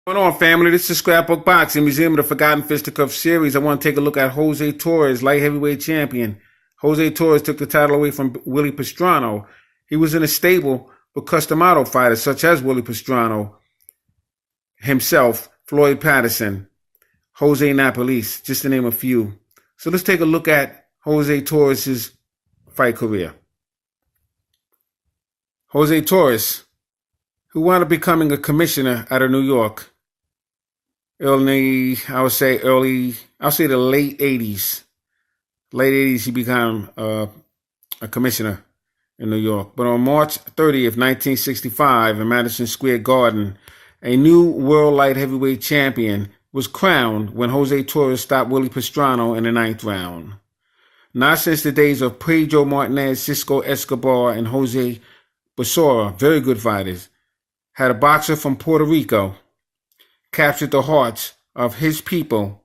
What's going on, family? This is Scrapbook Boxing, Museum of the Forgotten Fisticuffs series. I want to take a look at Jose Torres, light heavyweight champion. Jose Torres took the title away from Willie Pastrano. He was in a stable with custom-auto fighters such as Willie Pastrano, himself, Floyd Patterson, Jose Napolise, just to name a few. So let's take a look at Jose Torres' fight career. Jose Torres, who wound up becoming a commissioner out of New York, I'll say the late 80s. Late 80s, he became a commissioner in New York. But on March 30th, 1965, in Madison Square Garden, a new world light heavyweight champion was crowned when Jose Torres stopped Willie Pastrano in the 9th round. Not since the days of Pedro Martinez, Cisco Escobar, and Jose Basora, very good fighters, had a boxer from Puerto Rico captured the hearts of his people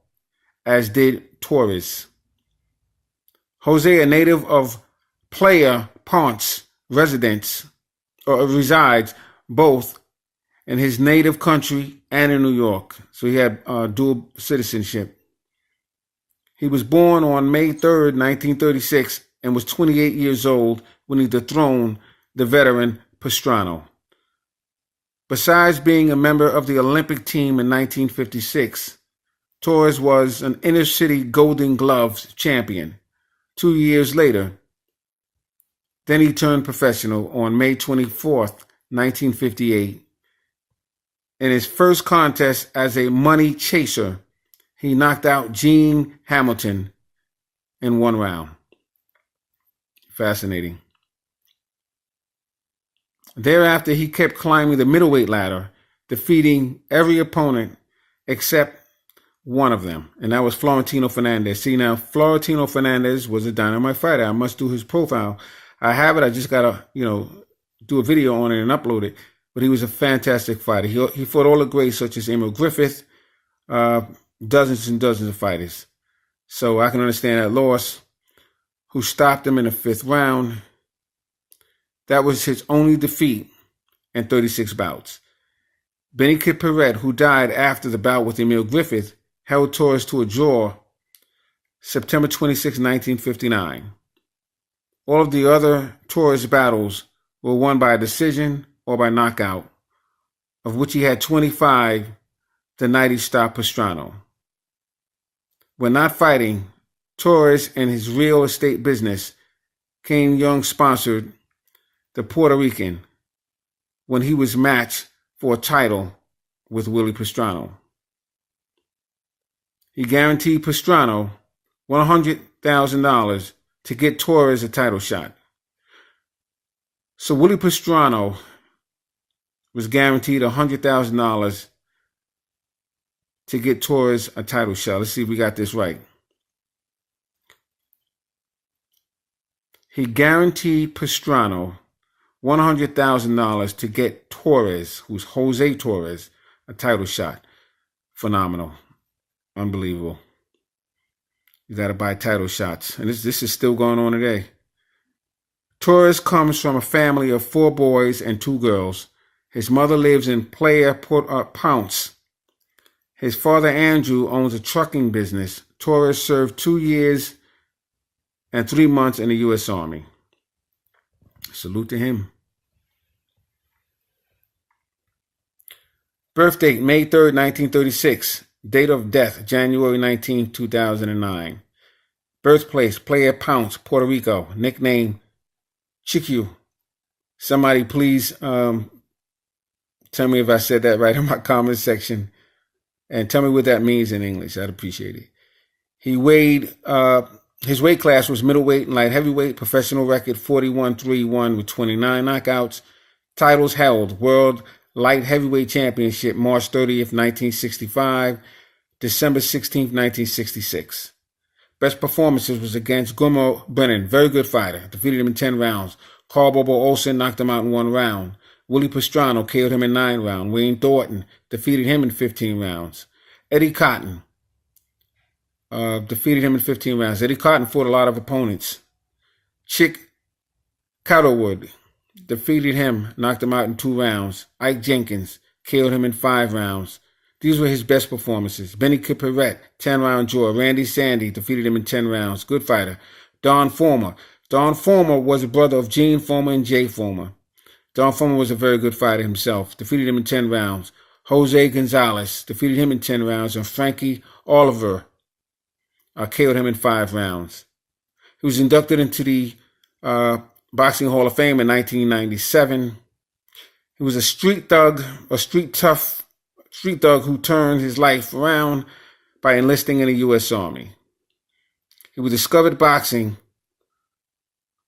as did Torres. Jose, a native of Playa Ponce, resides both in his native country and in New York. So he had dual citizenship. He was born on May 3rd, 1936, and was 28 years old when he dethroned the veteran Pastrano. Besides being a member of the Olympic team in 1956, Torres was an inner-city Golden Gloves champion 2 years later. Then he turned professional on May 24th, 1958. In his first contest as a money chaser, he knocked out Gene Hamilton in 1 round. Fascinating. Thereafter, he kept climbing the middleweight ladder, defeating every opponent except one of them, and that was Florentino Fernandez. See, now, Florentino Fernandez was a dynamite fighter. I must do his profile. I have it. I just got to, do a video on it and upload it. But he was a fantastic fighter. He fought all the greats, such as Emil Griffith, dozens and dozens of fighters. So I can understand that loss. Who stopped him in the 5th round. That was his only defeat in 36 bouts. Benny Kid Paret, who died after the bout with Emil Griffith, held Torres to a draw September 26, 1959. All of the other Torres battles were won by a decision or by knockout, of which he had 25 the night he stopped Pastrano. When not fighting, Torres and his real estate business, Kane Young sponsored the Puerto Rican when he was matched for a title with Willie Pastrano. He guaranteed Pastrano $100,000 to get Torres a title shot. So Willie Pastrano was guaranteed $100,000 to get Torres a title shot. Let's see if we got this right. He guaranteed Pastrano $100,000 to get Torres, who's Jose Torres, a title shot. Phenomenal. Unbelievable. You got to buy title shots. And this is still going on today. Torres comes from a family of 4 boys and 2 girls. His mother lives in Playa Ponce. His father, Andrew, owns a trucking business. Torres served 2 years and 3 months in the U.S. Army. Salute to him. Birth date, May 3rd, 1936. Date of death, January 19, 2009. Birthplace, Playa Ponce, Puerto Rico. Nickname, Chicu. Somebody please tell me if I said that right in my comment section. And tell me what that means in English. I'd appreciate it. He weighed... his weight class was middleweight and light heavyweight. Professional record 41-3-1 with 29 knockouts. Titles held: World Light Heavyweight Championship, March 30th, 1965, December 16th, 1966. Best performances was against Gummo Brennan, very good fighter, defeated him in 10 rounds. Carl Bobo Olsen knocked him out in 1 round. Willie Pastrano KO'd him in 9 rounds. Wayne Thornton defeated him in 15 rounds. Eddie Cotton defeated him in 15 rounds. Eddie Cotton fought a lot of opponents. Chick Catterwood defeated him, knocked him out in 2 rounds. Ike Jenkins KO'd him in 5 rounds. These were his best performances. Benny Perret, 10-round draw. Randy Sandy defeated him in 10 rounds. Good fighter. Don Former. Don Former was a brother of Gene Former and Jay Former. Don Former was a very good fighter himself. Defeated him in 10 rounds. Jose Gonzalez defeated him in 10 rounds. And Frankie Oliver KO'd him in 5 rounds. He was inducted into the Boxing Hall of Fame in 1997. He was a street thug, a street thug who turned his life around by enlisting in the U.S. Army. He was discovered boxing,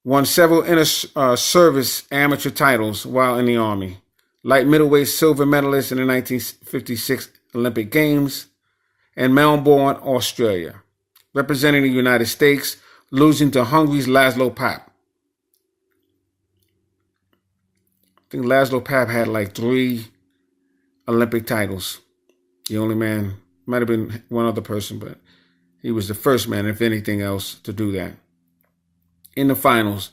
won several inter-service amateur titles while in the Army. Light middleweight silver medalist in the 1956 Olympic Games in Melbourne, Australia. Representing the United States, losing to Hungary's Laszlo Papp. I think Laszlo Papp had like 3 Olympic titles. The only man, might have been one other person, but he was the first man, if anything else, to do that. In the finals,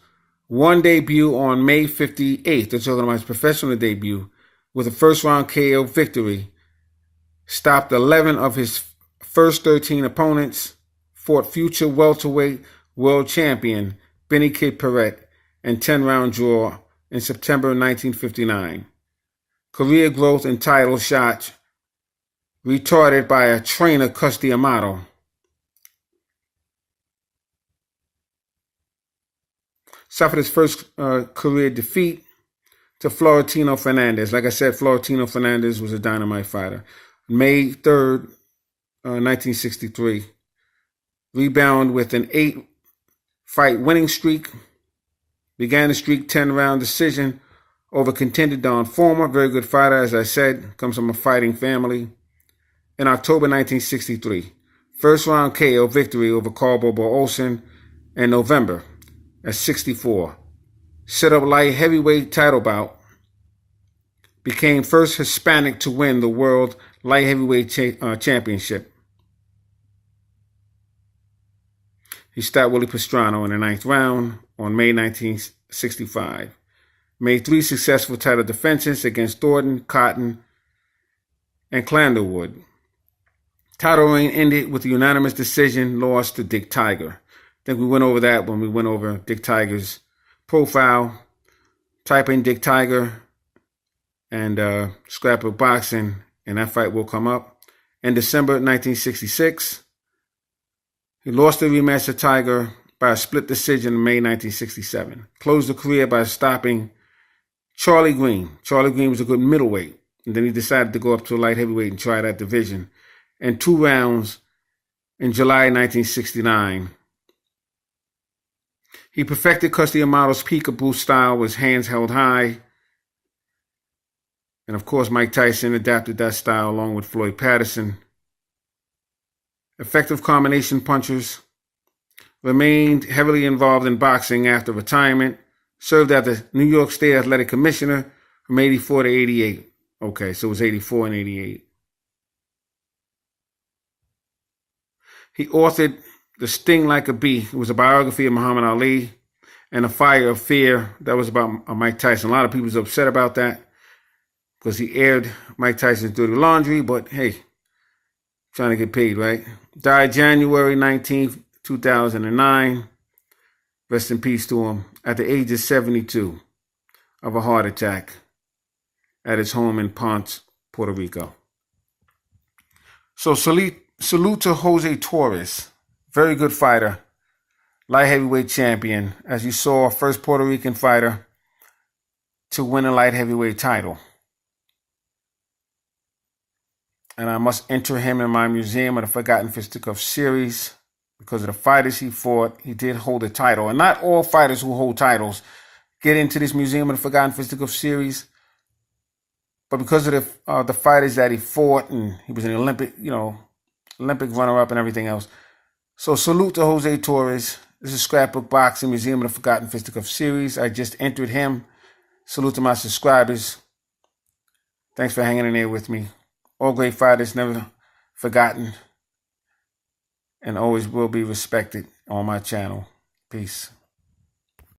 one debut on May 58th, they're talking about his professional debut, with a first-round KO victory, stopped 11 of his first 13 opponents, fought future welterweight world champion Benny Perret in 10-round draw in September 1959. Career growth and title shot retarded by a trainer, Custy Amato. Suffered his first career defeat to Florentino Fernandez. Like I said, Florentino Fernandez was a dynamite fighter. May 3rd, 1963. Rebound with an 8-fight winning streak. Began the streak 10-round decision over contender Don Former. Very good fighter, as I said. Comes from a fighting family. In October 1963. First round KO victory over Carl Bobo Olsen in November at 64. Set up light heavyweight title bout. Became first Hispanic to win the World Light Heavyweight Championship. He stopped Willie Pastrana in the 9th round on May 1965. Made 3 successful title defenses against Thornton, Cotton, and Clanderwood. Title reign ended with a unanimous decision loss to Dick Tiger. I think we went over that when we went over Dick Tiger's profile. Type in Dick Tiger and Scrapbook Boxing, and that fight will come up. In December 1966, he lost the rematch to Tiger by a split decision in May 1967. Closed the career by stopping Charlie Green. Charlie Green was a good middleweight, and then he decided to go up to light heavyweight and try that division. In 2 rounds in July 1969. He perfected Custy Amato's peekaboo style with hands held high. And of course, Mike Tyson adapted that style along with Floyd Patterson. Effective combination punchers. Remained heavily involved in boxing after retirement. Served as the New York State Athletic Commissioner from 84 to 88. Okay, so it was 84 and 88. He authored The Sting Like a Bee. It was a biography of Muhammad Ali, and A Fire of Fear. That was about Mike Tyson. A lot of people was upset about that because he aired Mike Tyson's dirty laundry, but hey, trying to get paid, right? Died January 19th, 2009. Rest in peace to him. At the age of 72 of a heart attack at his home in Ponce, Puerto Rico. So salute to Jose Torres. Very good fighter. Light heavyweight champion. As you saw, first Puerto Rican fighter to win a light heavyweight title. And I must enter him in my Museum of the Forgotten Fisticuffs series. Because of the fighters he fought, he did hold a title. And not all fighters who hold titles get into this Museum of the Forgotten Fisticuffs series. But because of the fighters that he fought, and he was an Olympic runner-up and everything else. So salute to Jose Torres. This is Scrapbook Boxing, Museum of the Forgotten Fisticuffs series. I just entered him. Salute to my subscribers. Thanks for hanging in there with me. All great fighters, never forgotten, and always will be respected on my channel. Peace.